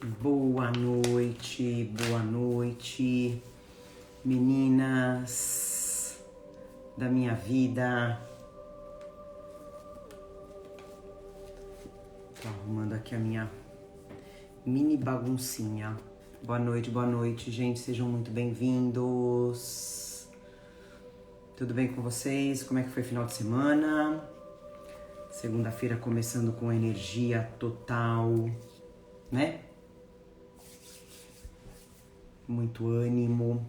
Boa noite, meninas da minha vida. Tô arrumando aqui a minha mini baguncinha. Boa noite, gente, sejam muito bem-vindos. Tudo bem com vocês? Como é que foi o final de semana? Segunda-feira começando com energia total, né? Muito ânimo,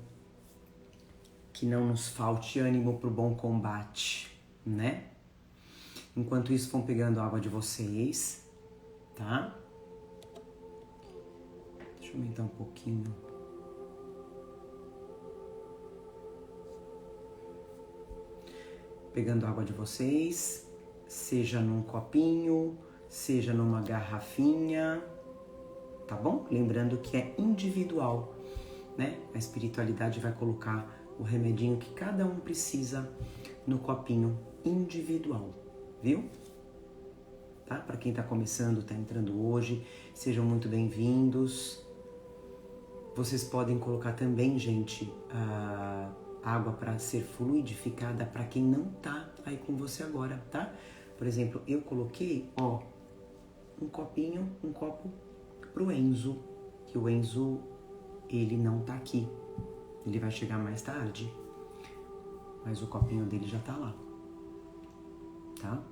que não nos falte ânimo para o bom combate, né? Enquanto isso, vão pegando água de vocês, tá? Deixa eu aumentar um pouquinho. Pegando água de vocês, seja num copinho, seja numa garrafinha, tá bom? Lembrando que é individual, né? A espiritualidade vai colocar o remedinho que cada um precisa no copinho individual, viu? Tá? Para quem tá começando, tá entrando hoje, sejam muito bem-vindos. Vocês podem colocar também, gente, a água para ser fluidificada para quem não tá aí com você agora, tá? Por exemplo, eu coloquei, ó, um copo pro Enzo, que o Enzo, ele não tá aqui. Ele vai chegar mais tarde, mas o copinho dele já tá lá, tá?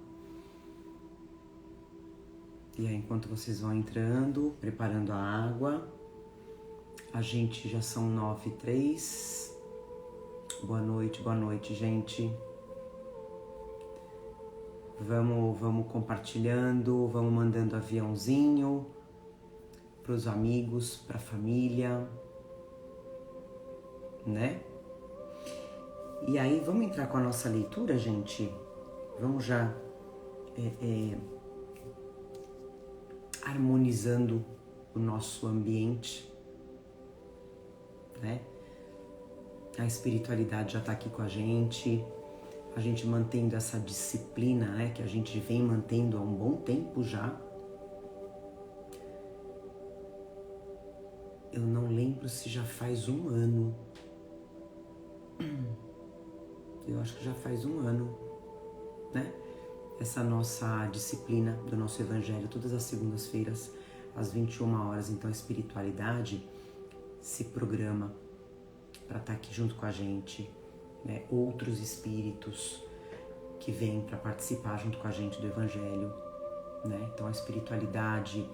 E aí, enquanto vocês vão entrando, preparando a água, a gente já são 9h03. Boa noite, gente. Vamos compartilhando, vamos mandando aviãozinho pros amigos, pra família, né? E aí, vamos entrar com a nossa leitura, gente? Vamos já harmonizando o nosso ambiente, né? A espiritualidade já está aqui com a gente mantendo essa disciplina, né? Que a gente vem mantendo há um bom tempo já. Eu não lembro se já faz um ano. Eu acho que já faz um ano, né? Essa nossa disciplina do nosso evangelho, todas as segundas-feiras, às 21 horas. Então a espiritualidade se programa para estar aqui junto com a gente, né? Outros espíritos que vêm para participar junto com a gente do evangelho, né? Então a espiritualidade,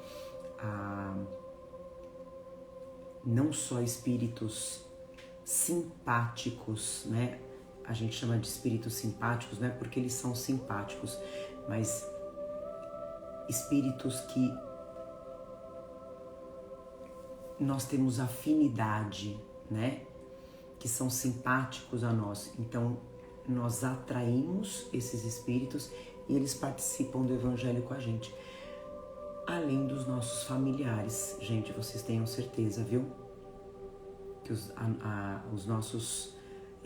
não só espíritos simpáticos, né? A gente chama de espíritos simpáticos, não é porque eles são simpáticos, mas espíritos que nós temos afinidade, né? Que são simpáticos a nós. Então, nós atraímos esses espíritos e eles participam do evangelho com a gente. Além dos nossos familiares, gente, vocês tenham certeza, viu? Que os nossos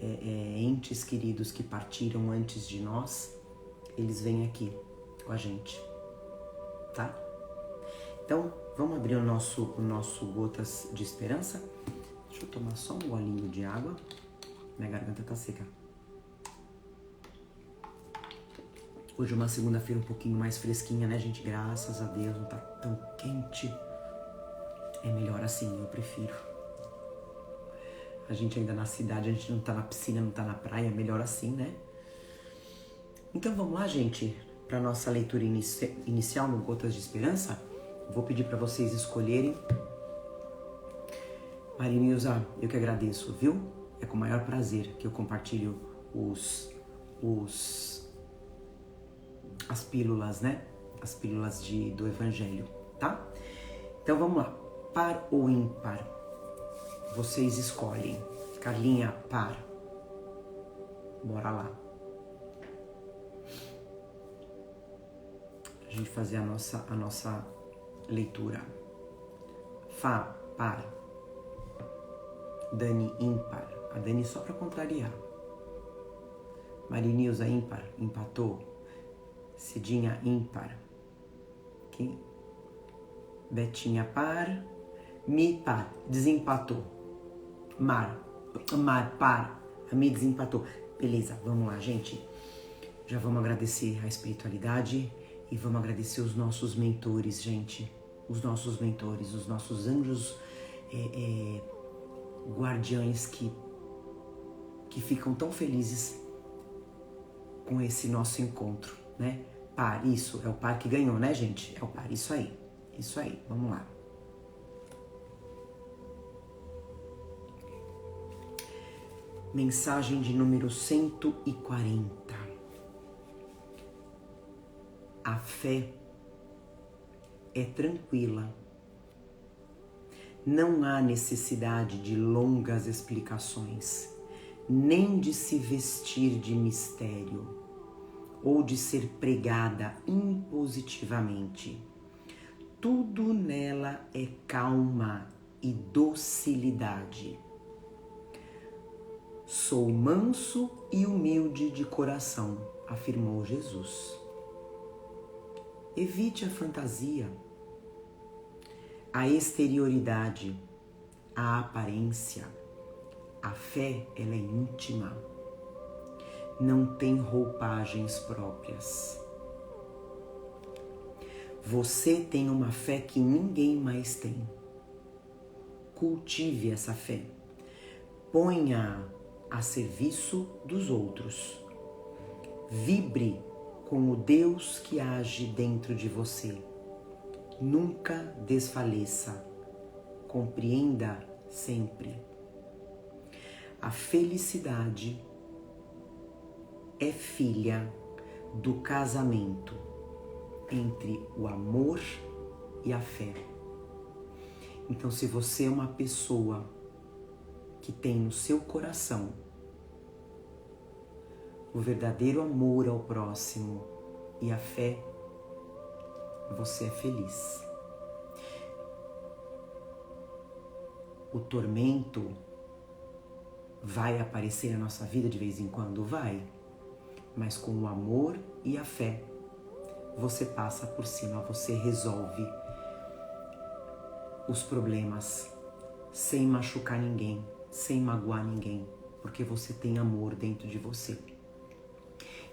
entes queridos que partiram antes de nós, eles vêm aqui com a gente, tá? Então, vamos abrir o nosso Gotas de Esperança. Deixa eu tomar só um golinho de água. Minha garganta tá seca. Hoje é uma segunda-feira um pouquinho mais fresquinha, né, gente? Graças a Deus, não tá tão quente. É melhor assim, eu prefiro. A gente ainda na cidade, a gente não tá na piscina, não tá na praia, é melhor assim, né? Então vamos lá, gente, para nossa leitura inicial no Gotas de Esperança. Vou pedir para vocês escolherem. Marinilza, eu que agradeço, viu? É com o maior prazer que eu compartilho as pílulas, né? As pílulas do Evangelho, tá? Então vamos lá. Par ou ímpar? Vocês escolhem. Carlinha, par. Bora lá. A gente fazer a nossa leitura. Fá, par. Dani, ímpar. A Dani só para contrariar. Marinilza, ímpar. Empatou. Cidinha, ímpar. Betinha, par. Mi, par, desempatou. Mar, par, a Mi desempatou. Beleza, vamos lá, gente. Já vamos agradecer a espiritualidade e vamos agradecer os nossos mentores, gente. Os nossos mentores, os nossos anjos guardiães que ficam tão felizes com esse nosso encontro, né? Par, isso, é o par que ganhou, né, gente? É o par, isso aí, vamos lá. Mensagem de número 140. A fé é tranquila. Não há necessidade de longas explicações, nem de se vestir de mistério ou de ser pregada impositivamente. Tudo nela é calma e docilidade. Sou manso e humilde de coração, afirmou Jesus. Evite a fantasia, a exterioridade, a aparência. A fé, ela é íntima. Não tem roupagens próprias. Você tem uma fé que ninguém mais tem. Cultive essa fé. Ponha a serviço dos outros. Vibre com o Deus que age dentro de você. Nunca desfaleça. Compreenda sempre. A felicidade é filha do casamento entre o amor e a fé. Então, se você é uma pessoa que tem no seu coração o verdadeiro amor ao próximo e a fé, você é feliz. O tormento vai aparecer na nossa vida de vez em quando? Vai. Mas com o amor e a fé, você passa por cima, você resolve os problemas sem machucar ninguém, sem magoar ninguém, porque você tem amor dentro de você.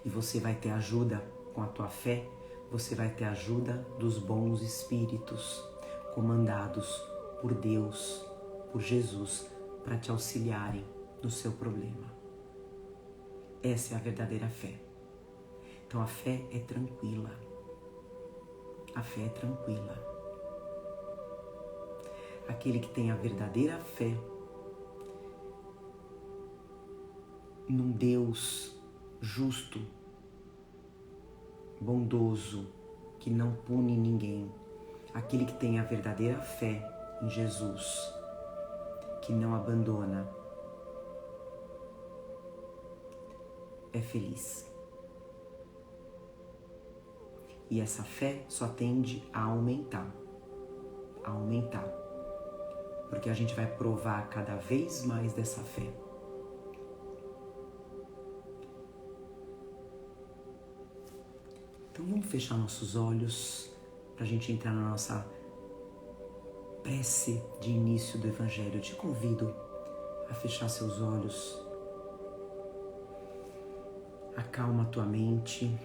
E você vai ter ajuda com a tua fé, você vai ter ajuda dos bons espíritos comandados por Deus, por Jesus, para te auxiliarem no seu problema. Essa é a verdadeira fé. Então a fé é tranquila. A fé é tranquila. Aquele que tem a verdadeira fé num Deus justo, bondoso, que não pune ninguém. Aquele que tem a verdadeira fé em Jesus, que não abandona, é feliz. E essa fé só tende a aumentar. Porque a gente vai provar cada vez mais dessa fé. Então vamos fechar nossos olhos para a gente entrar na nossa prece de início do Evangelho. Eu te convido a fechar seus olhos. Acalma a tua mente.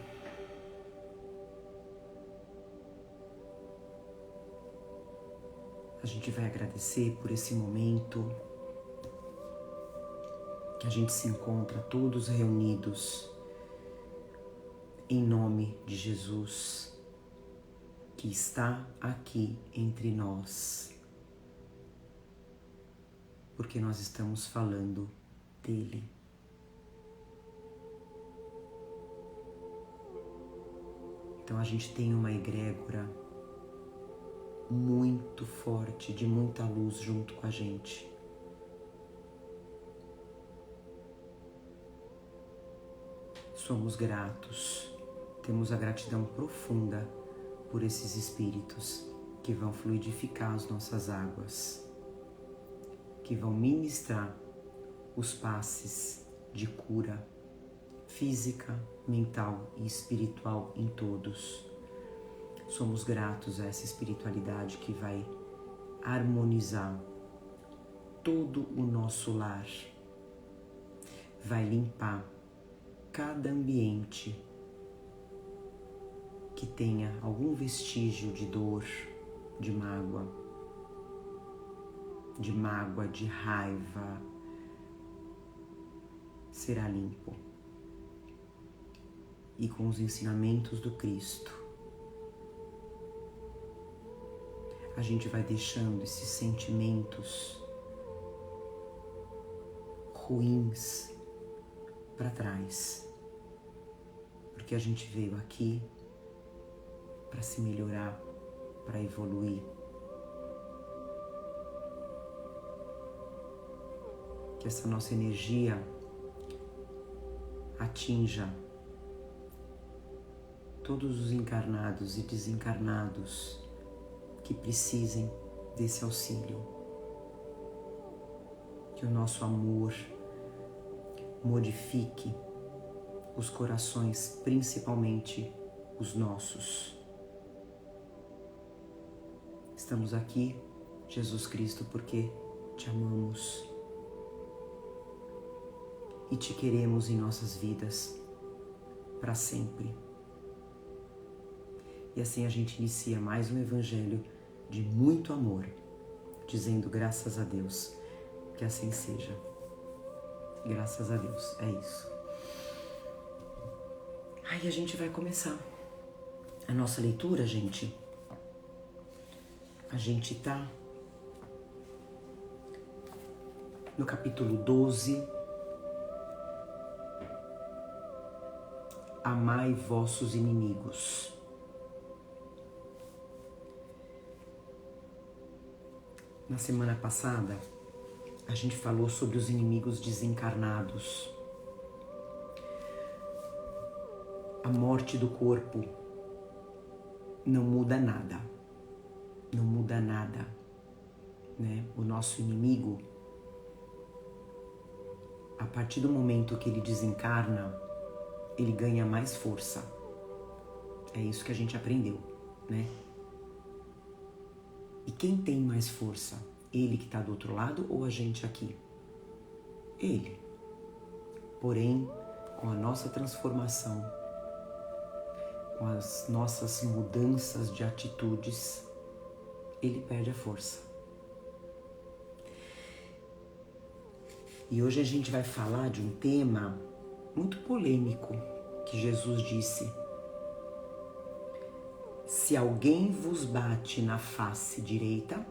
A gente vai agradecer por esse momento que a gente se encontra todos reunidos em nome de Jesus, que está aqui entre nós, porque nós estamos falando dele. Então a gente tem uma egrégora muito forte, de muita luz junto com a gente. Somos gratos, temos a gratidão profunda por esses espíritos que vão fluidificar as nossas águas, que vão ministrar os passes de cura física, mental e espiritual em todos. Somos gratos a essa espiritualidade que vai harmonizar todo o nosso lar, vai limpar cada ambiente que tenha algum vestígio de dor, de mágoa, de raiva, será limpo. E com os ensinamentos do Cristo, a gente vai deixando esses sentimentos ruins para trás, porque a gente veio aqui para se melhorar, para evoluir. Que essa nossa energia atinja todos os encarnados e desencarnados que precisem desse auxílio. Que o nosso amor modifique os corações, principalmente os nossos. Estamos aqui, Jesus Cristo, porque te amamos e te queremos em nossas vidas para sempre. E assim a gente inicia mais um evangelho de muito amor, dizendo graças a Deus, que assim seja. Graças a Deus, é isso. Aí a gente vai começar a nossa leitura, gente. A gente tá no capítulo 12. Amai vossos inimigos. Na semana passada, a gente falou sobre os inimigos desencarnados. A morte do corpo não muda nada. Não muda nada, né? O nosso inimigo, a partir do momento que ele desencarna, ele ganha mais força. É isso que a gente aprendeu, né? E quem tem mais força? Ele que está do outro lado ou a gente aqui? Ele. Porém, com a nossa transformação, com as nossas mudanças de atitudes, ele perde a força. E hoje a gente vai falar de um tema muito polêmico que Jesus disse: se alguém vos bate na face direita,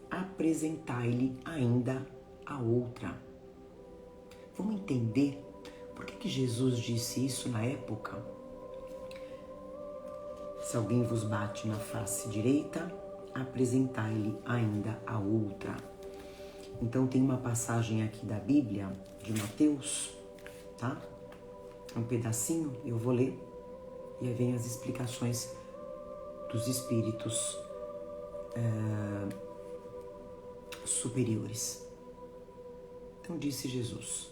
apresentai-lhe ainda a outra. Vamos entender por que Jesus disse isso na época? Se alguém vos bate na face direita, apresentai-lhe ainda a outra. Então tem uma passagem aqui da Bíblia, de Mateus, tá? Um pedacinho, eu vou ler, e aí vem as explicações dos espíritos superiores. Então disse Jesus: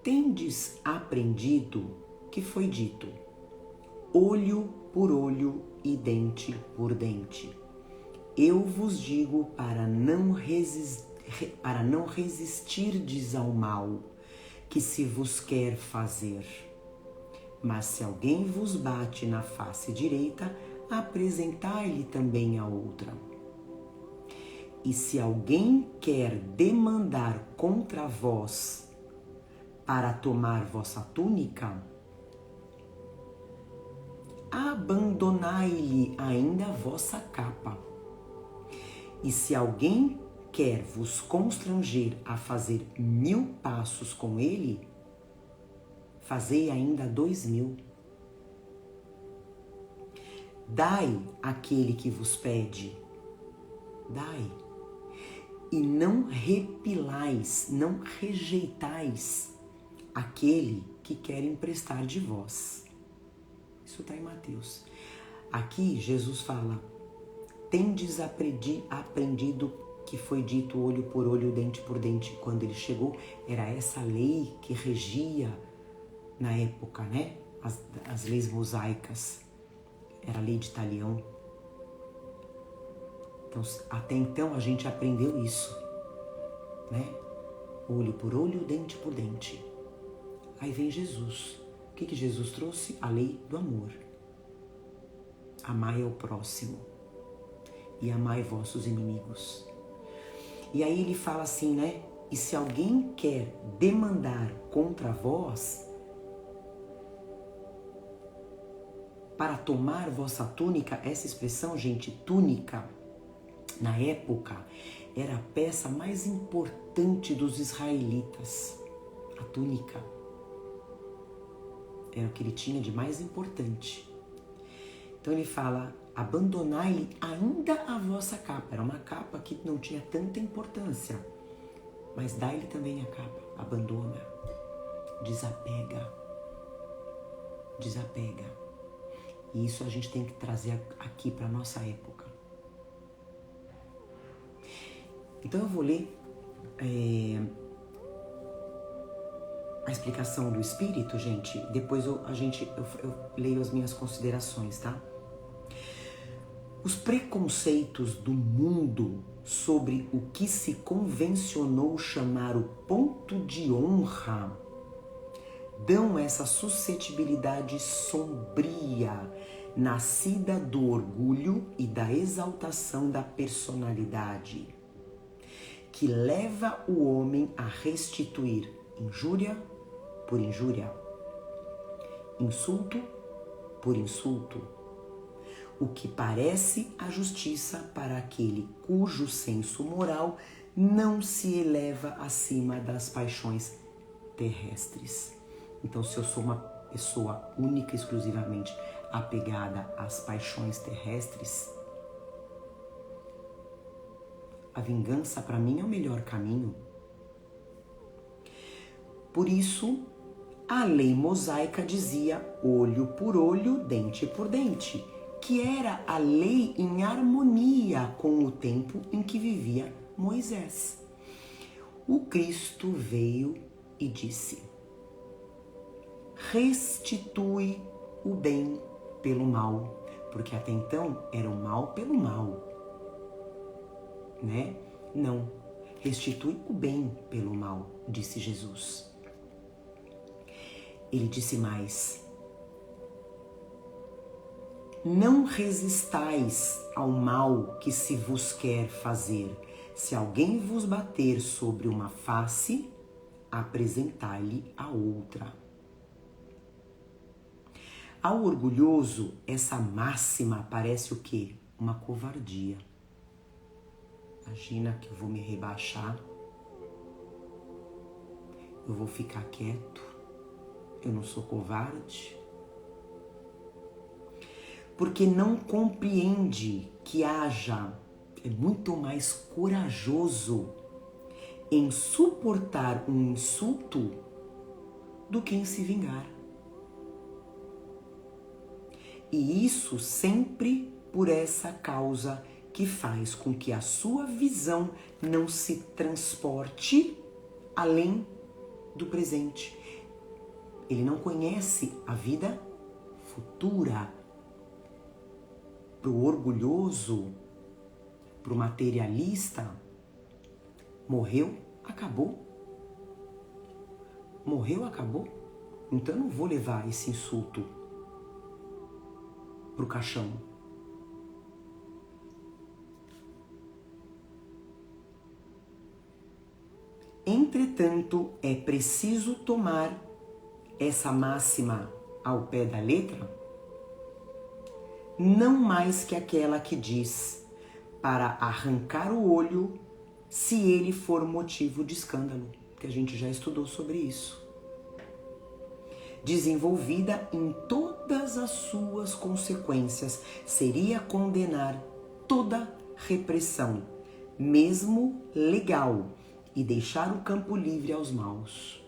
tendes aprendido que foi dito, olho por olho e dente por dente. Eu vos digo para não resistirdes ao mal que se vos quer fazer. Mas se alguém vos bate na face direita, apresentai-lhe também a outra. E se alguém quer demandar contra vós para tomar vossa túnica, abandonai-lhe ainda a vossa capa. E se alguém quer vos constranger a fazer 1000 passos com ele, fazei ainda 2000. Dai àquele que vos pede, dai. E não repilais, não rejeitais aquele que quer emprestar de vós. Isso está em Mateus. Aqui Jesus fala: tendes aprendido que foi dito olho por olho, dente por dente. Quando ele chegou, era essa lei que regia na época, né? As leis mosaicas. Era a lei de Talião. Então, até então a gente aprendeu isso, né? Olho por olho, dente por dente. Aí vem Jesus. O que Jesus trouxe? A lei do amor. Amai ao próximo e amai vossos inimigos. E aí ele fala assim, né? E se alguém quer demandar contra vós, para tomar vossa túnica, essa expressão, gente, túnica, na época, era a peça mais importante dos israelitas. A túnica. Era o que ele tinha de mais importante. Então ele fala, abandonai-lhe ainda a vossa capa. Era uma capa que não tinha tanta importância. Mas dai-lhe também a capa. Abandona. Desapega. Desapega. E isso a gente tem que trazer aqui para a nossa época. Então eu vou ler a explicação do Espírito, gente. Depois eu leio as minhas considerações, tá? Os preconceitos do mundo sobre o que se convencionou chamar o ponto de honra dão essa suscetibilidade sombria, nascida do orgulho e da exaltação da personalidade, que leva o homem a restituir injúria por injúria, insulto por insulto, o que parece a justiça para aquele cujo senso moral não se eleva acima das paixões terrestres. Então, se eu sou uma pessoa única, exclusivamente apegada às paixões terrestres, a vingança para mim é o melhor caminho. Por isso, a lei mosaica dizia olho por olho, dente por dente, que era a lei em harmonia com o tempo em que vivia Moisés. O Cristo veio e disse: restitui o bem pelo mal, porque até então era o mal pelo mal, né? Não, restitui o bem pelo mal, disse Jesus. Ele disse mais: não resistais ao mal que se vos quer fazer. Se alguém vos bater sobre uma face, apresentai-lhe a outra. Ao orgulhoso, essa máxima parece o quê? Uma covardia. Imagina que eu vou me rebaixar, eu vou ficar quieto, eu não sou covarde. Porque não compreende que é muito mais corajoso em suportar um insulto do que em se vingar. E isso sempre por essa causa que faz com que a sua visão não se transporte além do presente. Ele não conhece a vida futura. Para o orgulhoso, para o materialista, morreu, acabou. Morreu, acabou. Então eu não vou levar esse insulto para o caixão. Entretanto, é preciso tomar essa máxima ao pé da letra, não mais que aquela que diz para arrancar o olho se ele for motivo de escândalo, que a gente já estudou sobre isso. Desenvolvida em todas as suas consequências, seria condenar toda repressão, mesmo legal, e deixar o campo livre aos maus,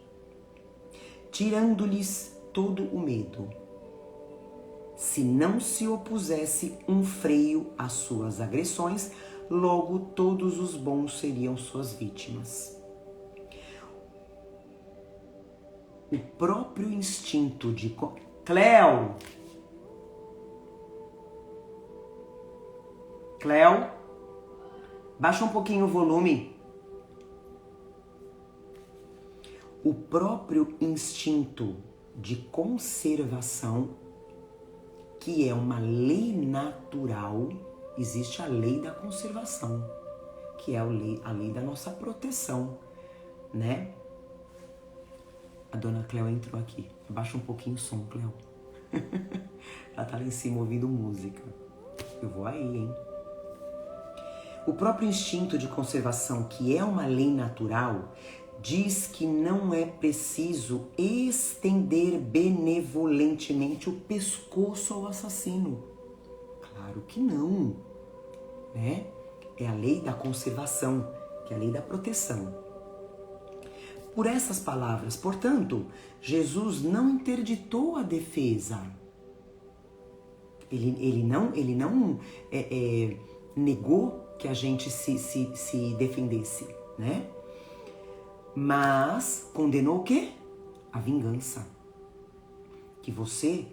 tirando-lhes todo o medo. Se não se opusesse um freio às suas agressões, logo todos os bons seriam suas vítimas. O próprio instinto de... Cleo! Baixa um pouquinho o volume. O próprio instinto de conservação, que é uma lei natural, existe a lei da conservação, que é a lei da nossa proteção, né? A dona Cleo entrou aqui. Abaixa um pouquinho o som, Cleo. Ela tá lá em cima ouvindo música. Eu vou aí, hein? O próprio instinto de conservação, que é uma lei natural, diz que não é preciso estender benevolentemente o pescoço ao assassino. Claro que não, né? É a lei da conservação, que é a lei da proteção. Por essas palavras, portanto, Jesus não interditou a defesa. Ele não negou que a gente se defendesse, né? Mas condenou o quê? A vingança. Que você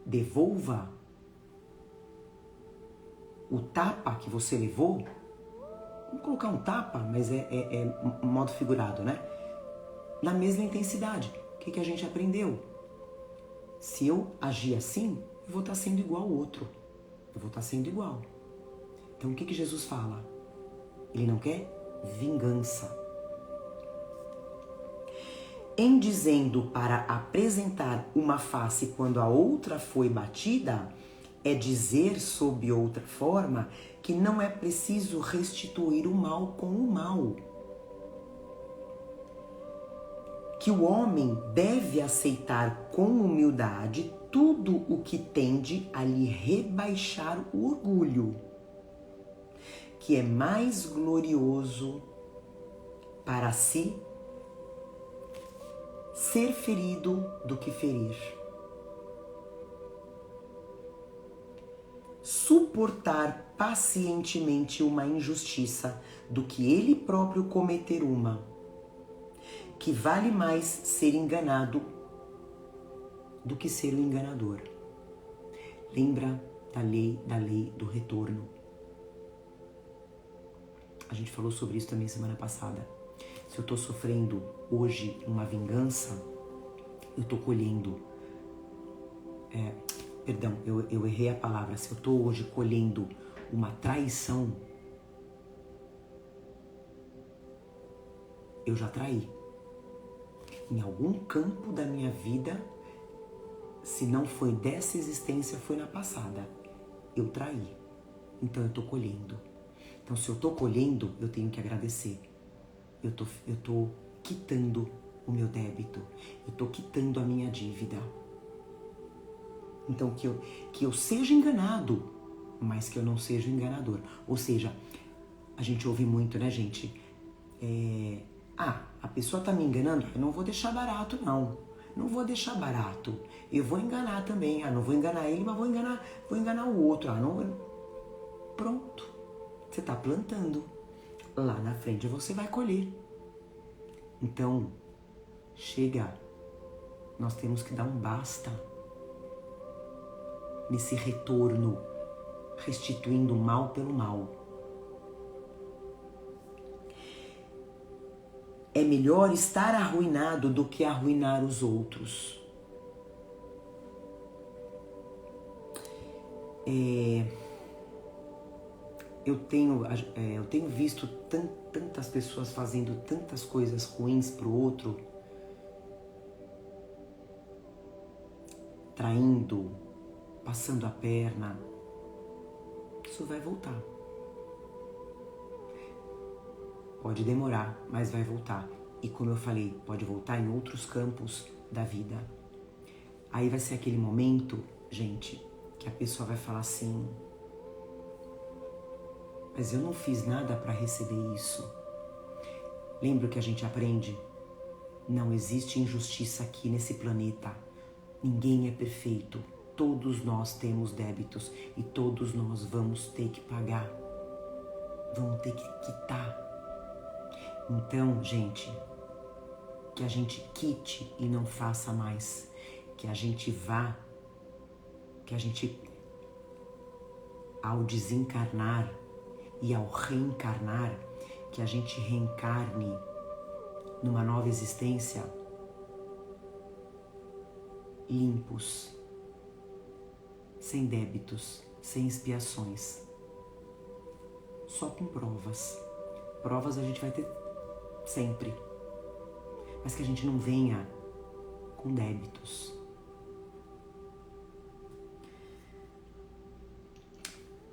devolva o tapa que você levou. Vamos colocar um tapa, mas é um modo figurado, né? Na mesma intensidade. O que a gente aprendeu? Se eu agir assim, eu vou estar sendo igual ao outro. Eu vou estar sendo igual. Então o que Jesus fala? Ele não quer vingança. Em dizendo para apresentar uma face quando a outra foi batida, é dizer sob outra forma que não é preciso restituir o mal com o mal. Que o homem deve aceitar com humildade tudo o que tende a lhe rebaixar o orgulho, que é mais glorioso para si ser ferido do que ferir. Suportar pacientemente uma injustiça do que ele próprio cometer uma, que vale mais ser enganado do que ser o enganador. Lembra da lei do retorno. A gente falou sobre isso também semana passada. Se eu estou sofrendo hoje uma vingança, eu estou colhendo. Eu errei a palavra. Se eu estou hoje colhendo uma traição, eu já traí. Em algum campo da minha vida, se não foi dessa existência, foi na passada. Eu traí. Então eu estou colhendo. Então se eu estou colhendo, eu tenho que agradecer. Eu tô quitando o meu débito. Eu tô quitando a minha dívida. Então que eu seja enganado, mas que eu não seja o enganador. Ou seja, a gente ouve muito, né, gente? A pessoa tá me enganando, eu não vou deixar barato, não. Não vou deixar barato. Eu vou enganar também. Não vou enganar ele, mas vou enganar o outro. Pronto. Você tá plantando. Lá na frente você vai colher. Então, chega. Nós temos que dar um basta nesse retorno, restituindo o mal pelo mal. É melhor estar arruinado do que arruinar os outros. Eu tenho visto tantas pessoas fazendo tantas coisas ruins pro outro, traindo, passando a perna. Isso vai voltar. Pode demorar, mas vai voltar. E como eu falei, pode voltar em outros campos da vida. Aí vai ser aquele momento, gente, que a pessoa vai falar assim: mas eu não fiz nada para receber isso. Lembra o que a gente aprende? Não existe injustiça aqui nesse planeta. Ninguém é perfeito. Todos nós temos débitos e todos nós vamos ter que pagar. Vamos ter que quitar. Então, gente, que a gente quite e não faça mais. Que a gente vá, que a gente, ao desencarnar, e ao reencarnar, que a gente reencarne numa nova existência limpos, sem débitos, sem expiações, só com provas. Provas a gente vai ter sempre, mas que a gente não venha com débitos.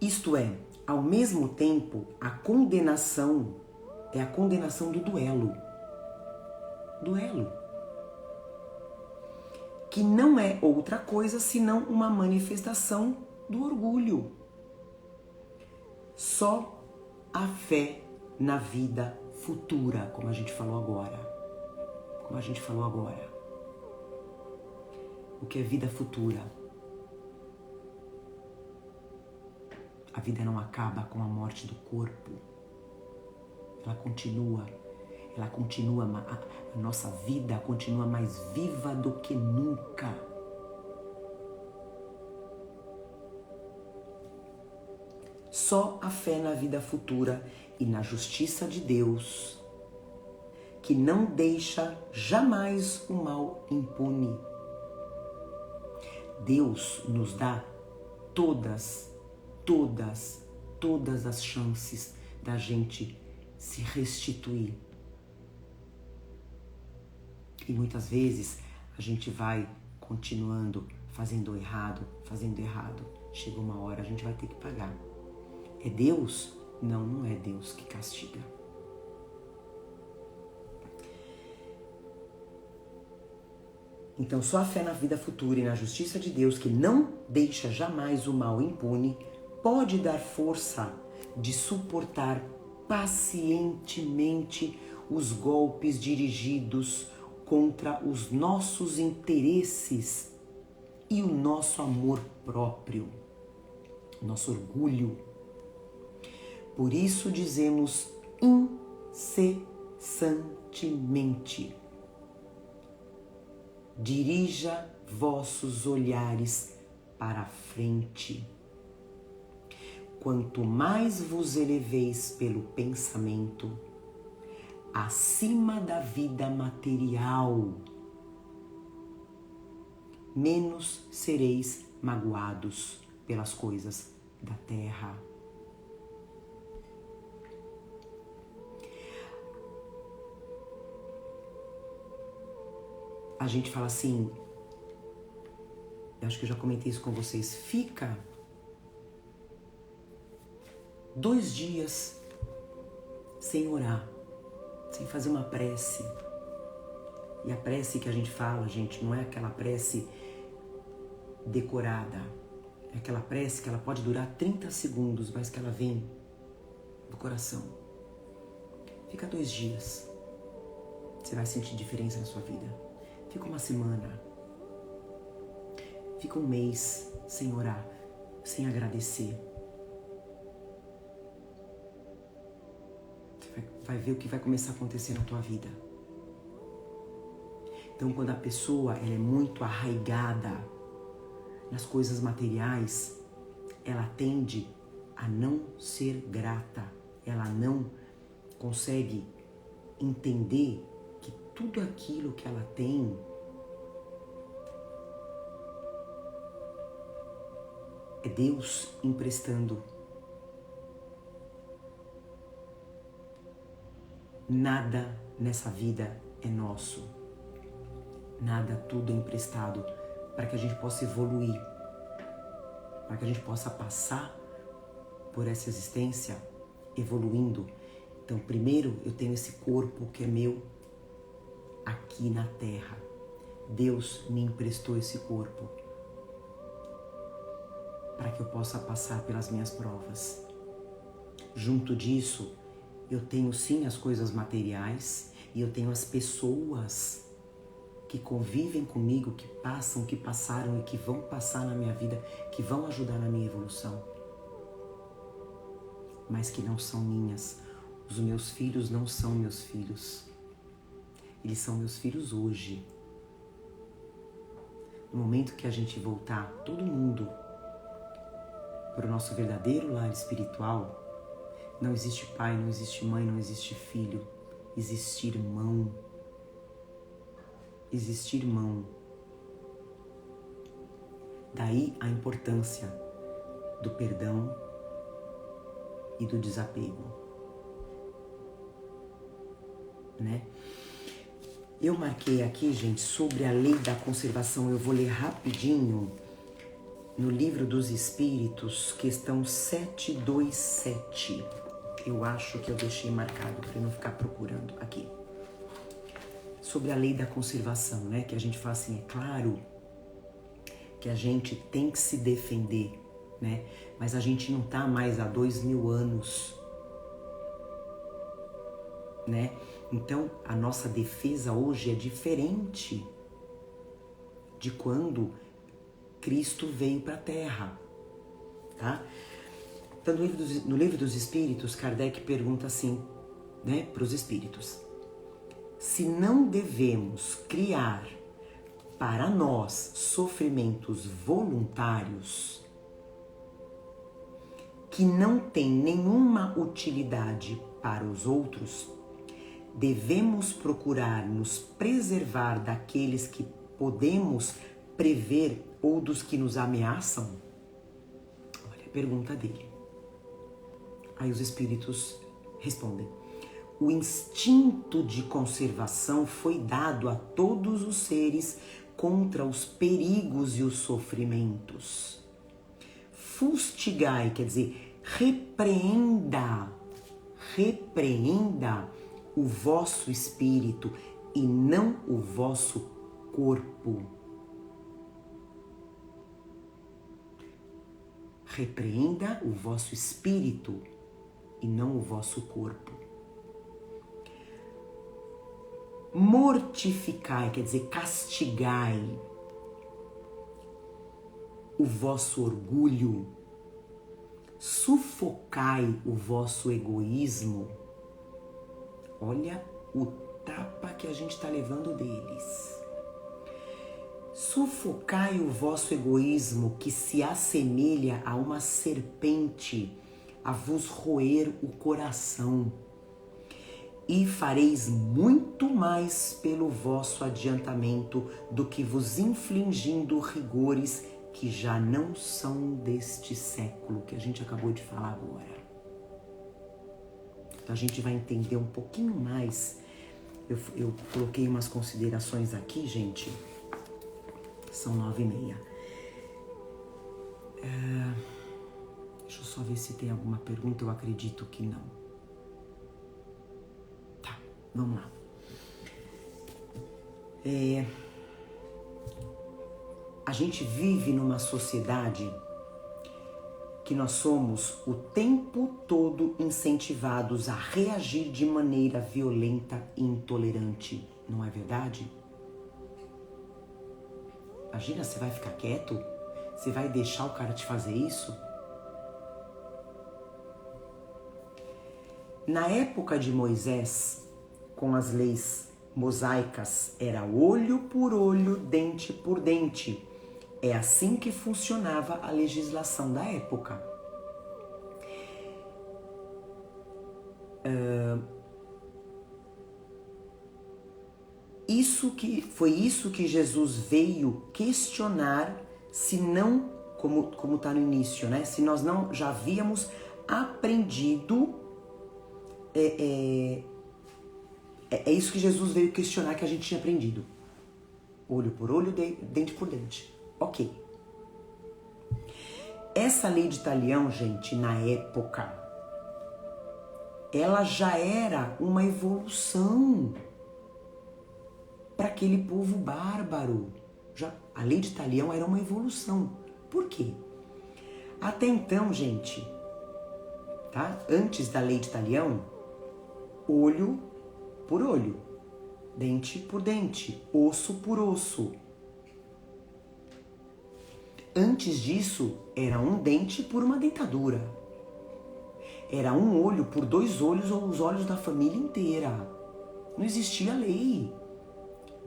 Isto é, ao mesmo tempo, a condenação é a condenação do duelo. Duelo. Que não é outra coisa senão uma manifestação do orgulho. Só a fé na vida futura, como a gente falou agora. O que é vida futura? A vida não acaba com a morte do corpo. Ela continua, a nossa vida continua mais viva do que nunca. Só a fé na vida futura e na justiça de Deus, que não deixa jamais o mal impune. Deus nos dá todas as chances da gente se restituir. E muitas vezes a gente vai continuando fazendo errado. Chega uma hora, a gente vai ter que pagar. É Deus? Não, não é Deus que castiga. Então, só a fé na vida futura e na justiça de Deus, que não deixa jamais o mal impune, pode dar força de suportar pacientemente os golpes dirigidos contra os nossos interesses e o nosso amor próprio, nosso orgulho. Por isso dizemos incessantemente: dirija vossos olhares para a frente. Quanto mais vos eleveis pelo pensamento, acima da vida material, menos sereis magoados pelas coisas da terra. A gente fala assim, eu acho que eu já comentei isso com vocês, fica 2 dias sem orar, sem fazer uma prece. E a prece que a gente fala, gente, não é aquela prece decorada. É aquela prece que ela pode durar 30 segundos, mas que ela vem do coração. Fica 2 dias. Você vai sentir diferença na sua vida. Fica 1 semana. Fica 1 mês sem orar, sem agradecer. Você vai ver o que vai começar a acontecer na tua vida. Então, quando a pessoa ela é muito arraigada nas coisas materiais, ela tende a não ser grata. Ela não consegue entender que tudo aquilo que ela tem é Deus emprestando. Nada nessa vida é nosso. Nada, tudo é emprestado para que a gente possa evoluir, para que a gente possa passar por essa existência evoluindo. Então, primeiro eu tenho esse corpo que é meu aqui na Terra. Deus me emprestou esse corpo para que eu possa passar pelas minhas provas. Junto disso, eu tenho sim as coisas materiais e eu tenho as pessoas que convivem comigo, que passam, que passaram e que vão passar na minha vida, que vão ajudar na minha evolução, mas que não são minhas. Os meus filhos não são meus filhos. Eles são meus filhos hoje. No momento que a gente voltar, todo mundo, para o nosso verdadeiro lar espiritual, Não existe pai, não existe mãe, não existe filho. Existe irmão. Existe irmão. Daí a importância do perdão e do desapego, né? Eu marquei aqui, gente, sobre a lei da conservação. Eu vou ler rapidinho no Livro dos Espíritos, questão 727. Eu acho que eu deixei marcado para não ficar procurando aqui. Sobre a lei da conservação, né? Que a gente fala assim, é claro que a gente tem que se defender, né? Mas a gente não tá mais há 2000 anos, né? Então, a nossa defesa hoje é diferente de quando Cristo veio para a Terra, tá? Então, no livro dos Espíritos, Kardec pergunta assim, né, para os Espíritos: se não devemos criar para nós sofrimentos voluntários que não têm nenhuma utilidade para os outros, devemos procurar nos preservar daqueles que podemos prever ou dos que nos ameaçam? Olha a pergunta dele. Aí os espíritos respondem: o instinto de conservação foi dado a todos os seres contra os perigos e os sofrimentos. Fustigai, quer dizer, repreenda o vosso espírito e não o vosso corpo. Repreenda o vosso espírito e não o vosso corpo. Mortificai, quer dizer, castigai o vosso orgulho, sufocai o vosso egoísmo. Olha o tapa que a gente está levando deles. Sufocai o vosso egoísmo, que se assemelha a uma serpente a vos roer o coração, e fareis muito mais pelo vosso adiantamento do que vos infligindo rigores que já não são deste século, que a gente acabou de falar agora. Então a gente vai entender um pouquinho mais. Eu coloquei umas considerações aqui, gente. São 9h30. Deixa eu só ver se tem alguma pergunta. Eu acredito que não. Tá, vamos lá. A gente vive numa sociedade que nós somos o tempo todo incentivados a reagir de maneira violenta e intolerante. Não é verdade? Imagina, você vai ficar quieto? Você vai deixar o cara te fazer isso? Na época de Moisés, com as leis mosaicas, era olho por olho, dente por dente. É assim que funcionava a legislação da época. Foi isso que Jesus veio questionar, se não, como está no início, né? Se nós não já havíamos aprendido, é isso que Jesus veio questionar, que a gente tinha aprendido. Olho por olho, dente por dente. Ok. Essa lei de talião, gente, na época, ela já era uma evolução para aquele povo bárbaro. A lei de talião era uma evolução. Por quê? Até então, gente, tá? Antes da lei de talião, olho por olho, dente por dente, osso por osso. Antes disso, era um dente por uma dentadura. Era um olho por 2 olhos ou os olhos da família inteira. Não existia lei,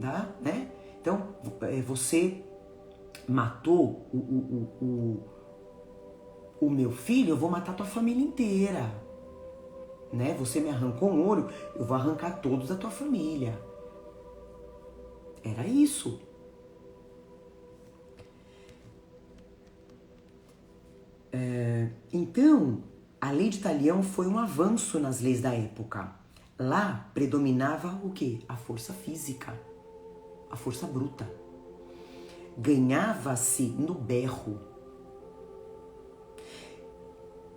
tá? Né? Então, você matou o meu filho, eu vou matar tua família inteira. né? Você me arrancou um olho, eu vou arrancar todos da tua família. Era isso. Então, a lei de Talião foi um avanço nas leis da época. Lá predominava o quê? A força física, a força bruta. Ganhava-se no berro.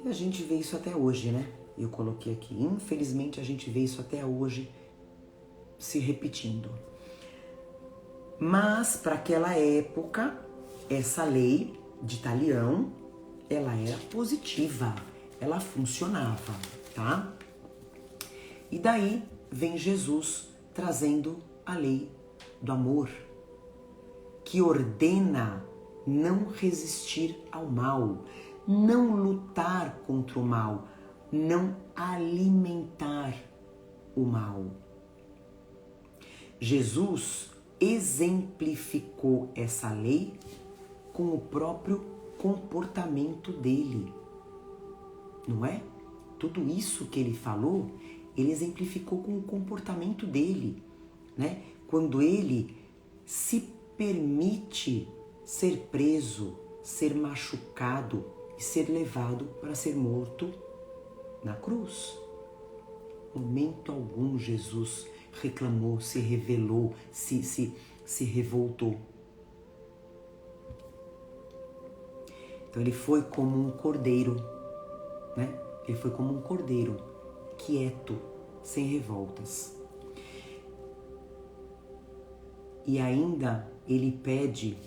E a gente vê isso até hoje, né? Eu coloquei aqui. Infelizmente, a gente vê isso até hoje se repetindo. Mas, para aquela época, essa lei de Talião, ela era positiva, ela funcionava, tá? E daí vem Jesus trazendo a lei do amor, que ordena não resistir ao mal, não lutar contra o mal, não alimentar o mal. Jesus exemplificou essa lei com o próprio comportamento dele, não é? Tudo isso que ele falou, ele exemplificou com o comportamento dele, né? Quando ele se permite ser preso, ser machucado e ser levado para ser morto na cruz. Momento algum Jesus reclamou, se revelou, se revoltou. Então ele foi como um cordeiro, né? Ele foi como um cordeiro, quieto, sem revoltas. E ainda ele pede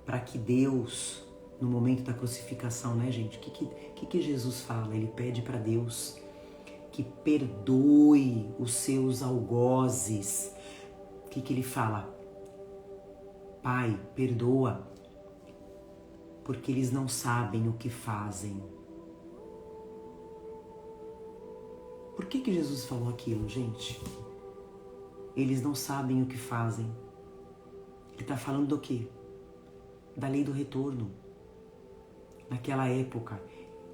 para que Deus, no momento da crucificação, né, gente? O que Jesus fala? Ele pede para Deus que perdoe os seus algozes. O que ele fala? Pai, perdoa, porque eles não sabem o que fazem. Por que Jesus falou aquilo, gente? Eles não sabem o que fazem. Ele está falando do quê? Da lei do retorno. Naquela época,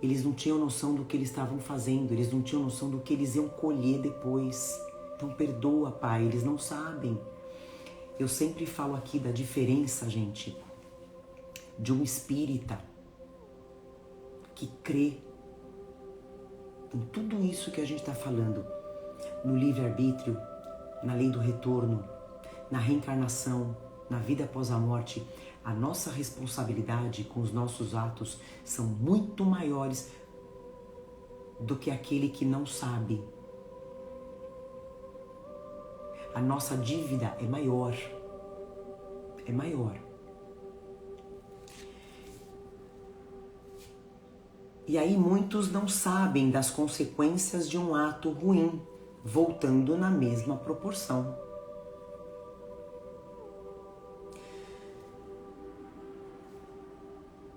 eles não tinham noção do que eles estavam fazendo, eles não tinham noção do que eles iam colher depois. Então perdoa, Pai, eles não sabem. Eu sempre falo aqui da diferença, gente, de um espírita que crê em tudo isso que a gente está falando, no livre-arbítrio, na lei do retorno, na reencarnação, na vida após a morte. A nossa responsabilidade com os nossos atos são muito maiores do que aquele que não sabe. A nossa dívida é maior. É maior. E aí muitos não sabem das consequências de um ato ruim, voltando na mesma proporção.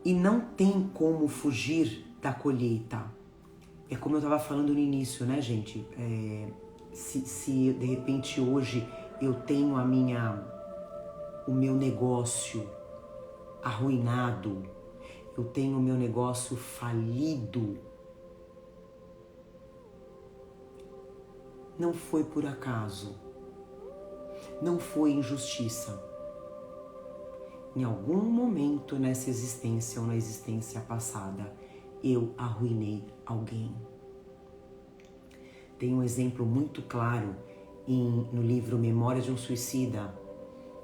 E não tem como fugir da colheita. É como eu estava falando no início, né, gente? Se de repente hoje eu tenho o meu negócio arruinado, eu tenho o meu negócio falido, não foi por acaso, não foi injustiça. Em algum momento nessa existência ou na existência passada, eu arruinei alguém. Tem um exemplo muito claro no livro Memórias de um Suicida,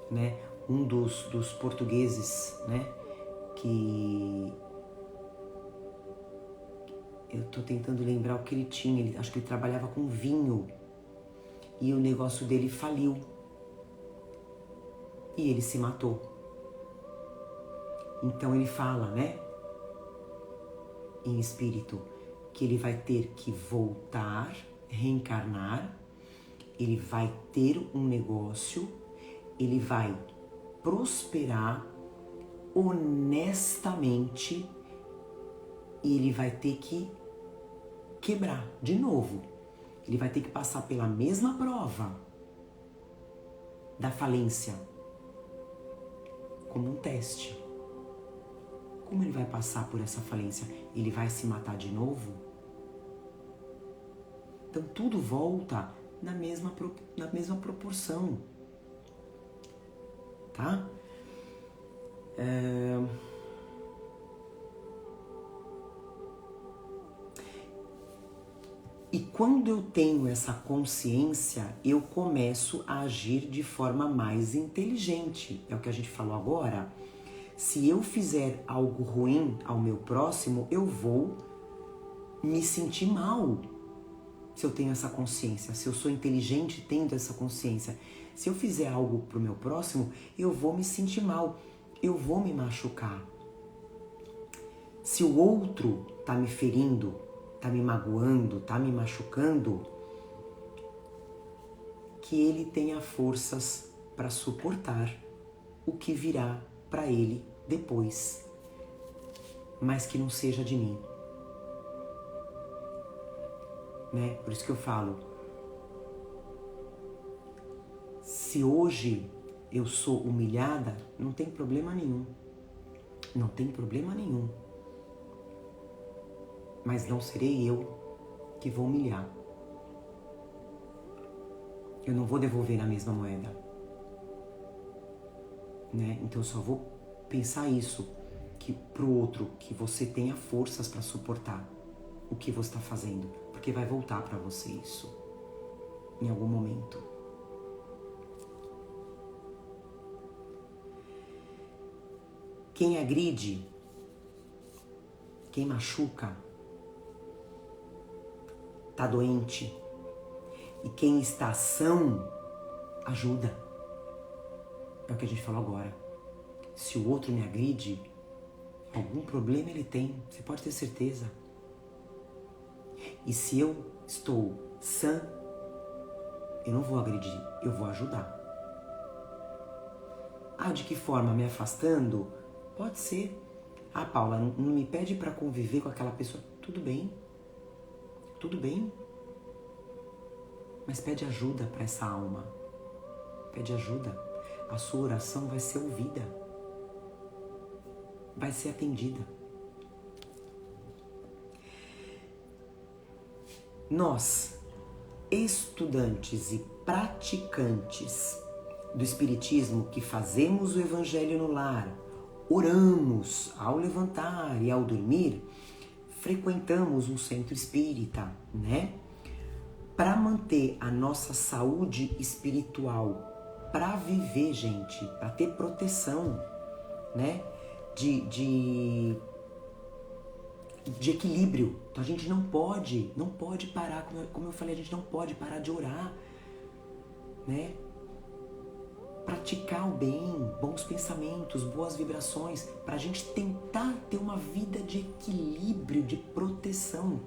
né? Um dos portugueses, né? Que eu tô tentando lembrar o que ele tinha. Acho que ele trabalhava com vinho e o negócio dele faliu e ele se matou. Então ele fala, né, em espírito, que ele vai ter que voltar, reencarnar, ele vai ter um negócio, ele vai prosperar honestamente e ele vai ter que quebrar de novo. Ele vai ter que passar pela mesma prova da falência, como um teste. Como ele vai passar por essa falência? Ele vai se matar de novo? Então tudo volta na mesma proporção, tá? E quando eu tenho essa consciência, eu começo a agir de forma mais inteligente. É o que a gente falou agora. Se eu fizer algo ruim ao meu próximo, eu vou me sentir mal. Se eu tenho essa consciência, se eu sou inteligente tendo essa consciência. Se eu fizer algo pro meu próximo, eu vou me sentir mal. Eu vou me machucar. Se o outro tá me ferindo, tá me magoando, tá me machucando, que ele tenha forças para suportar o que virá para ele depois, mas que não seja de mim, né? Por isso que eu falo, se hoje eu sou humilhada, não tem problema nenhum, não tem problema nenhum, mas não serei eu que vou humilhar. Eu não vou devolver na mesma moeda, né? Então eu só vou pensar isso, que pro outro, que você tenha forças para suportar o que você está fazendo, porque vai voltar para você isso em algum momento. Quem agride, quem machuca, tá doente, e quem está são, ajuda. É o que a gente falou agora. Se o outro me agride, algum problema ele tem, você pode ter certeza. E se eu estou sã, eu não vou agredir, eu vou ajudar. Ah, de que forma? Me afastando? Pode ser. Ah, Paula, não me pede para conviver com aquela pessoa. Tudo bem. Tudo bem. Mas pede ajuda para essa alma. Pede ajuda. A sua oração vai ser ouvida. Vai ser atendida. Nós, estudantes e praticantes do Espiritismo, que fazemos o Evangelho no lar, oramos ao levantar e ao dormir, frequentamos um centro espírita, né? Para manter a nossa saúde espiritual, para viver, gente, para ter proteção, né? De equilíbrio. Então a gente não pode parar, como eu falei, a gente não pode parar de orar, né? Praticar o bem, bons pensamentos, boas vibrações, para a gente tentar ter uma vida de equilíbrio, de proteção,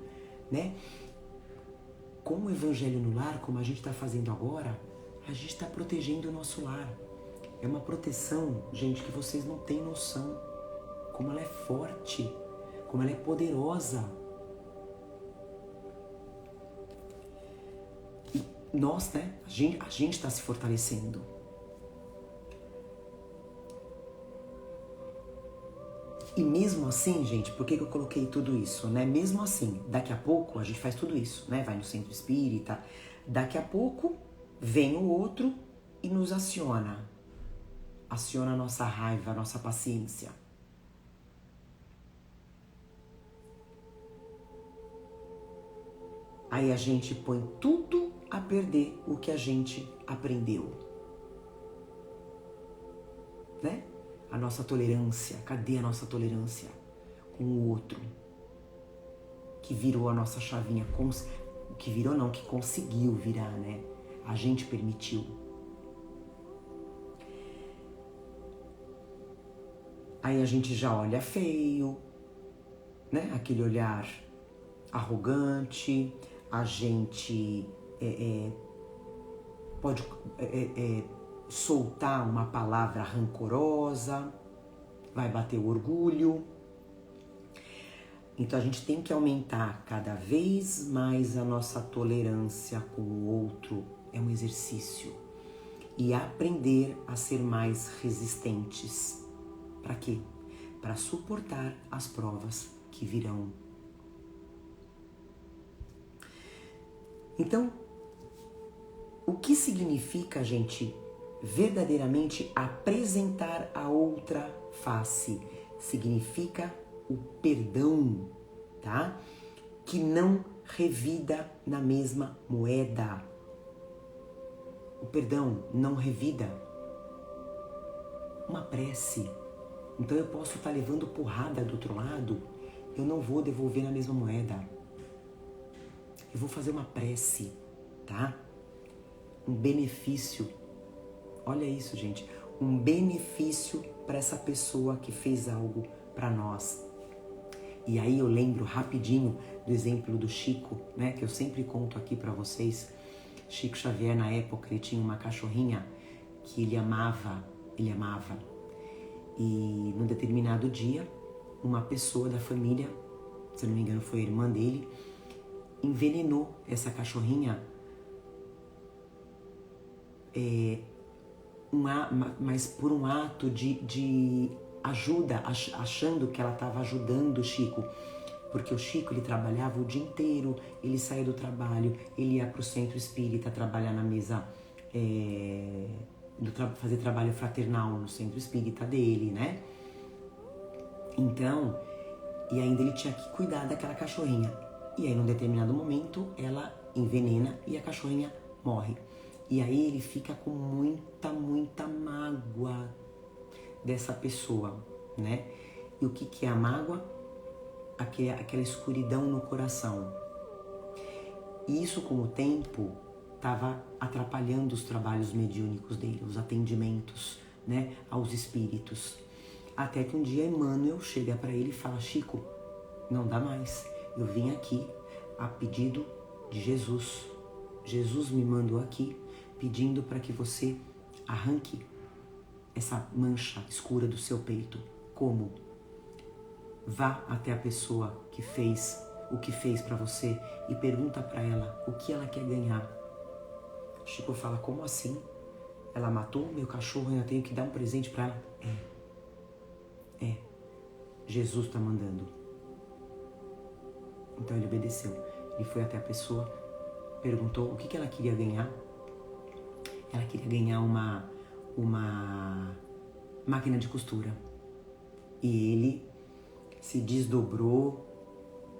né? Com o Evangelho no lar, como a gente está fazendo agora, a gente está protegendo o nosso lar. É uma proteção, gente, que vocês não têm noção como ela é forte, como ela é poderosa. E nós, né? A gente está se fortalecendo. E mesmo assim, gente, por que eu coloquei tudo isso, né? Mesmo assim, daqui a pouco a gente faz tudo isso, né? Vai no centro espírita, daqui a pouco vem o outro e nos aciona. Aciona a nossa raiva, a nossa paciência. Aí a gente põe tudo a perder o que a gente aprendeu, né? A nossa tolerância, cadê a nossa tolerância com o outro? Que virou a nossa chavinha, que virou não, que conseguiu virar, né? A gente permitiu. Aí a gente já olha feio, né? Aquele olhar arrogante, a gente pode soltar uma palavra rancorosa, vai bater o orgulho. Então a gente tem que aumentar cada vez mais a nossa tolerância com o outro. É um exercício. E aprender a ser mais resistentes. Para quê? Para suportar as provas que virão. Então, o que significa a gente verdadeiramente apresentar a outra face? Significa o perdão, tá? Que não revida na mesma moeda. O perdão não revida uma prece. Então eu posso estar levando porrada do outro lado, eu não vou devolver na mesma moeda. Eu vou fazer uma prece, tá? Um benefício. Olha isso, gente. Um benefício para essa pessoa que fez algo para nós. E aí eu lembro rapidinho do exemplo do Chico, né? Que eu sempre conto aqui para vocês. Chico Xavier, na época, ele tinha uma cachorrinha que ele amava. E num determinado dia, uma pessoa da família, se não me engano foi a irmã dele, envenenou essa cachorrinha, mas por um ato de ajuda, achando que ela estava ajudando o Chico. Porque o Chico, ele trabalhava o dia inteiro, ele saía do trabalho, ele ia para o centro espírita trabalhar na mesa, fazer trabalho fraternal no centro espírita dele, né? Então, e ainda ele tinha que cuidar daquela cachorrinha. E aí, num determinado momento, ela envenena e a cachorrinha morre. E aí ele fica com muita mágoa dessa pessoa, né? E o que é a mágoa? Aquela escuridão no coração. E isso, com o tempo, estava atrapalhando os trabalhos mediúnicos dele, os atendimentos, né, aos espíritos. Até que um dia Emmanuel chega para ele e fala: Chico, não dá mais. Eu vim aqui a pedido de Jesus. Jesus me mandou aqui pedindo para que você arranque essa mancha escura do seu peito. Como? Vá até a pessoa que fez o que fez para você e pergunta para ela o que ela quer ganhar. Chico fala: como assim? Ela matou meu cachorro e eu tenho que dar um presente para ela? Jesus está mandando. Então ele obedeceu. Ele foi até a pessoa, perguntou o que ela queria ganhar. Ela queria ganhar uma máquina de costura. E ele se desdobrou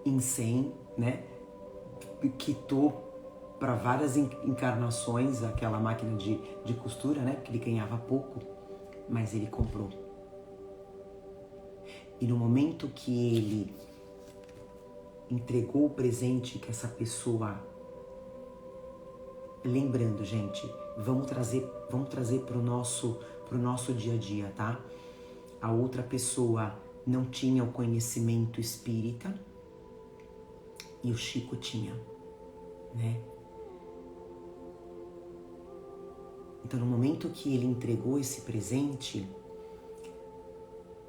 em 100, né? Quitou para várias encarnações aquela máquina de costura, né? Porque ele ganhava pouco, mas ele comprou. E no momento que ele entregou o presente que essa pessoa... Lembrando, gente, vamos trazer para o nosso dia a dia, tá? A outra pessoa não tinha o conhecimento espírita e o Chico tinha, né? Então, no momento que ele entregou esse presente,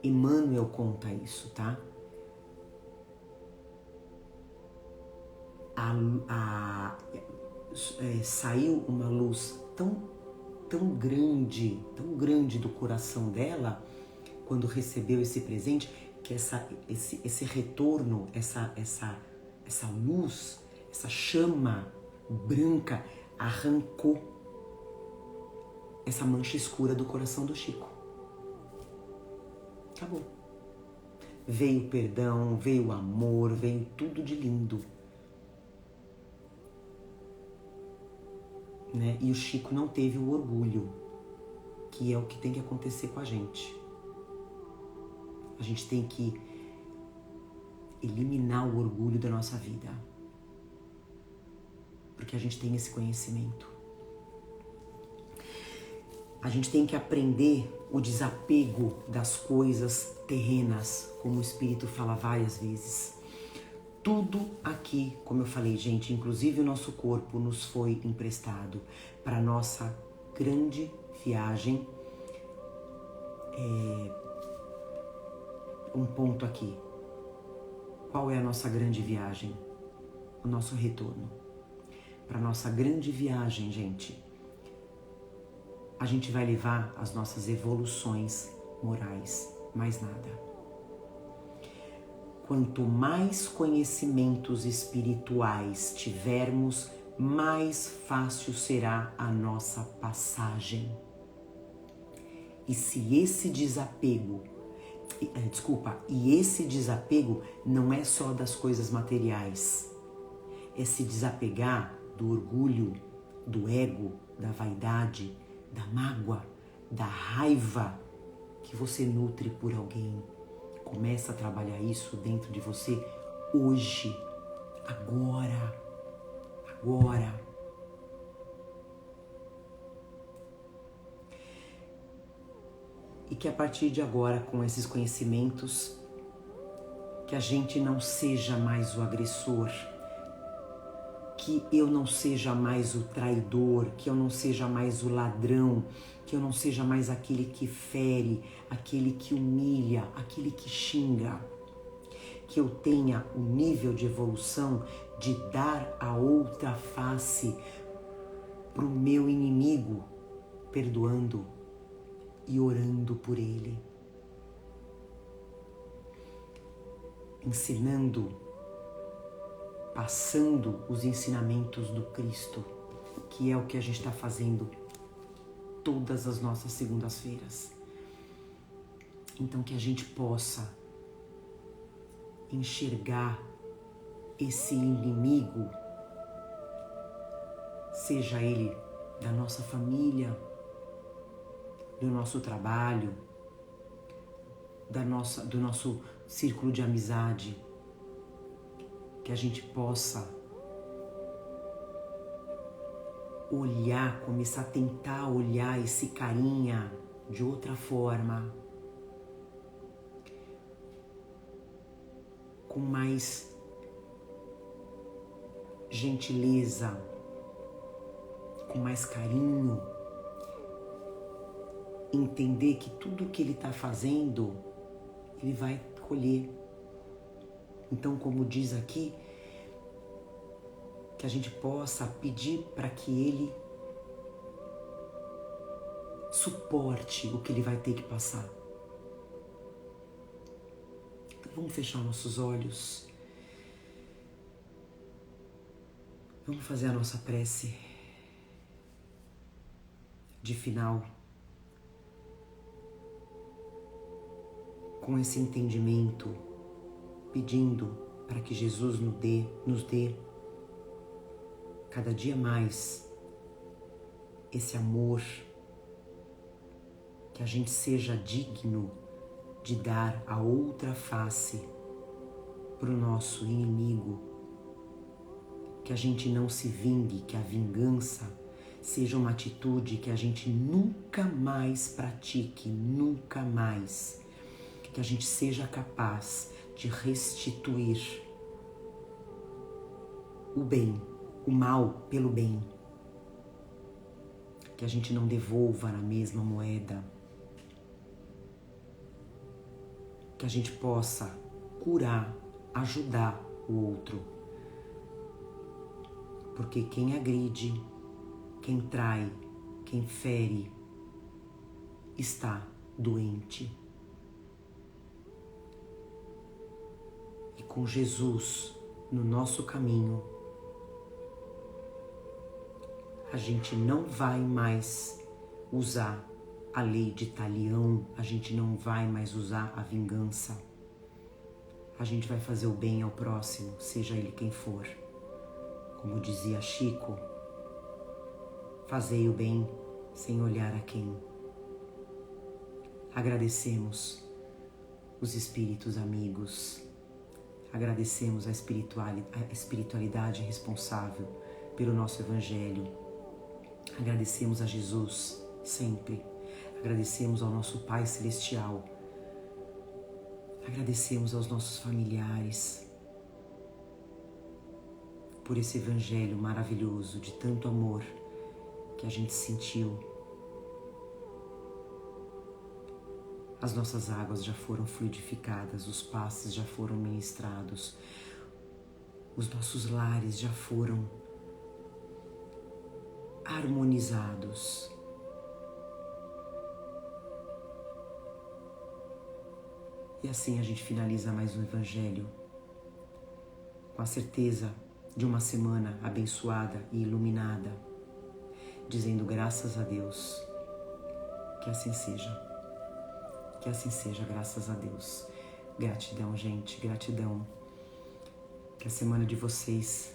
Emmanuel conta isso, tá? Saiu uma luz tão grande do coração dela quando recebeu esse presente, que esse retorno, essa luz, essa chama branca arrancou essa mancha escura do coração do Chico. Acabou. Veio o perdão, veio o amor, veio tudo de lindo. Né? E o Chico não teve o orgulho, que é o que tem que acontecer com a gente. A gente tem que eliminar o orgulho da nossa vida, porque a gente tem esse conhecimento. A gente tem que aprender o desapego das coisas terrenas, como o Espírito fala várias vezes. Tudo aqui, como eu falei, gente, inclusive o nosso corpo nos foi emprestado para a nossa grande viagem. Um ponto aqui. Qual é a nossa grande viagem? O nosso retorno. Para a nossa grande viagem, gente, a gente vai levar as nossas evoluções morais, mais nada. Quanto mais conhecimentos espirituais tivermos, mais fácil será a nossa passagem. E se esse desapego, e esse desapego não é só das coisas materiais, é se desapegar do orgulho, do ego, da vaidade, da mágoa, da raiva que você nutre por alguém. Começa a trabalhar isso dentro de você hoje, agora. E que a partir de agora, com esses conhecimentos, que a gente não seja mais o agressor, que eu não seja mais o traidor, que eu não seja mais o ladrão, que eu não seja mais aquele que fere, aquele que humilha, aquele que xinga. Que eu tenha o nível de evolução de dar a outra face para o meu inimigo, perdoando e orando por ele, ensinando, passando os ensinamentos do Cristo, que é o que a gente está fazendo todas as nossas segundas-feiras. Então que a gente possa enxergar esse inimigo, seja ele da nossa família, do nosso trabalho, do nosso círculo de amizade, que a gente possa olhar, começar a tentar olhar esse carinha de outra forma, com mais gentileza, com mais carinho, entender que tudo que ele está fazendo, ele vai colher. Então, como diz aqui, que a gente possa pedir para que ele suporte o que ele vai ter que passar. Então, vamos fechar nossos olhos. Vamos fazer a nossa prece de final. Com esse entendimento, pedindo para que Jesus nos dê cada dia mais esse amor, que a gente seja digno de dar a outra face para o nosso inimigo, que a gente não se vingue, que a vingança seja uma atitude que a gente nunca mais pratique, nunca mais. Que a gente seja capaz de restituir o bem, o mal pelo bem. Que a gente não devolva na mesma moeda. Que a gente possa curar, ajudar o outro. Porque quem agride, quem trai, quem fere, está doente. Com Jesus no nosso caminho, a gente não vai mais usar a lei de talião, a gente não vai mais usar a vingança. A gente vai fazer o bem ao próximo, seja ele quem for. Como dizia Chico, fazei o bem sem olhar a quem. Agradecemos os espíritos amigos. Agradecemos a espiritualidade responsável pelo nosso Evangelho. Agradecemos a Jesus sempre. Agradecemos ao nosso Pai Celestial. Agradecemos aos nossos familiares por esse Evangelho maravilhoso de tanto amor que a gente sentiu. As nossas águas já foram fluidificadas, os passes já foram ministrados, os nossos lares já foram harmonizados. E assim a gente finaliza mais um Evangelho, com a certeza de uma semana abençoada e iluminada, dizendo graças a Deus. Que assim seja. Que assim seja, graças a Deus. Gratidão, gente, gratidão. Que a semana de vocês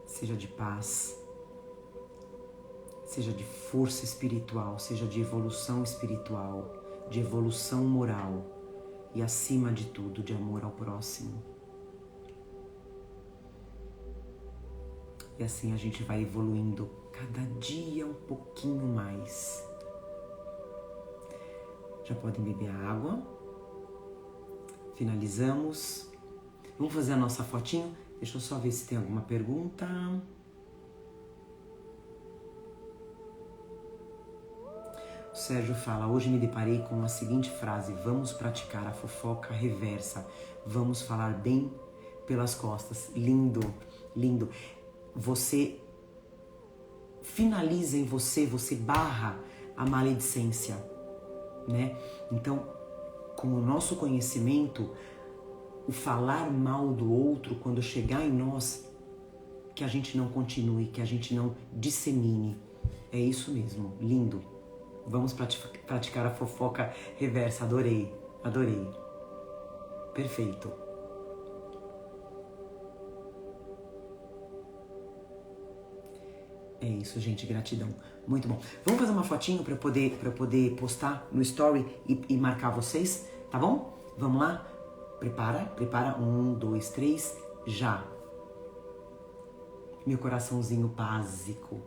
seja de paz, seja de força espiritual, seja de evolução espiritual, de evolução moral e, acima de tudo, de amor ao próximo. E assim a gente vai evoluindo cada dia um pouquinho mais. Já podem beber a água. Finalizamos. Vamos fazer a nossa fotinho? Deixa eu só ver se tem alguma pergunta. O Sérgio fala, hoje me deparei com a seguinte frase: vamos praticar a fofoca reversa. Vamos falar bem pelas costas. Lindo, lindo. Você finaliza em você, você barra a maledicência, né? Então, com o nosso conhecimento, o falar mal do outro, quando chegar em nós, que a gente não continue, que a gente não dissemine. É isso mesmo, lindo. Vamos praticar a fofoca reversa. Adorei, adorei. Perfeito. É isso, gente, gratidão. Muito bom. Vamos fazer uma fotinho para eu poder postar no story e marcar vocês, tá bom? Vamos lá? Prepara. 1, 2, 3, já. Meu coraçãozinho básico.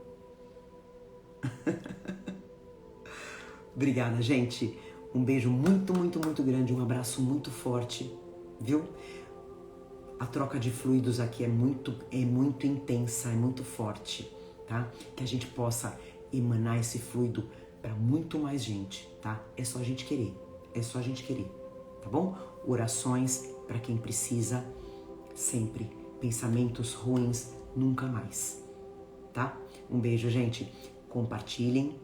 Obrigada, gente. Um beijo muito, muito, muito grande. Um abraço muito forte, viu? A troca de fluidos aqui é muito intensa, é muito forte, tá? Que a gente possa emanar esse fluido para muito mais gente, tá? É só a gente querer, tá bom? Orações para quem precisa, sempre. Pensamentos ruins, nunca mais, tá? Um beijo, gente. Compartilhem,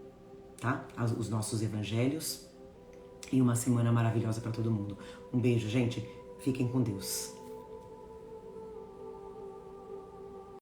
tá? Os nossos evangelhos e uma semana maravilhosa para todo mundo. Um beijo, gente. Fiquem com Deus.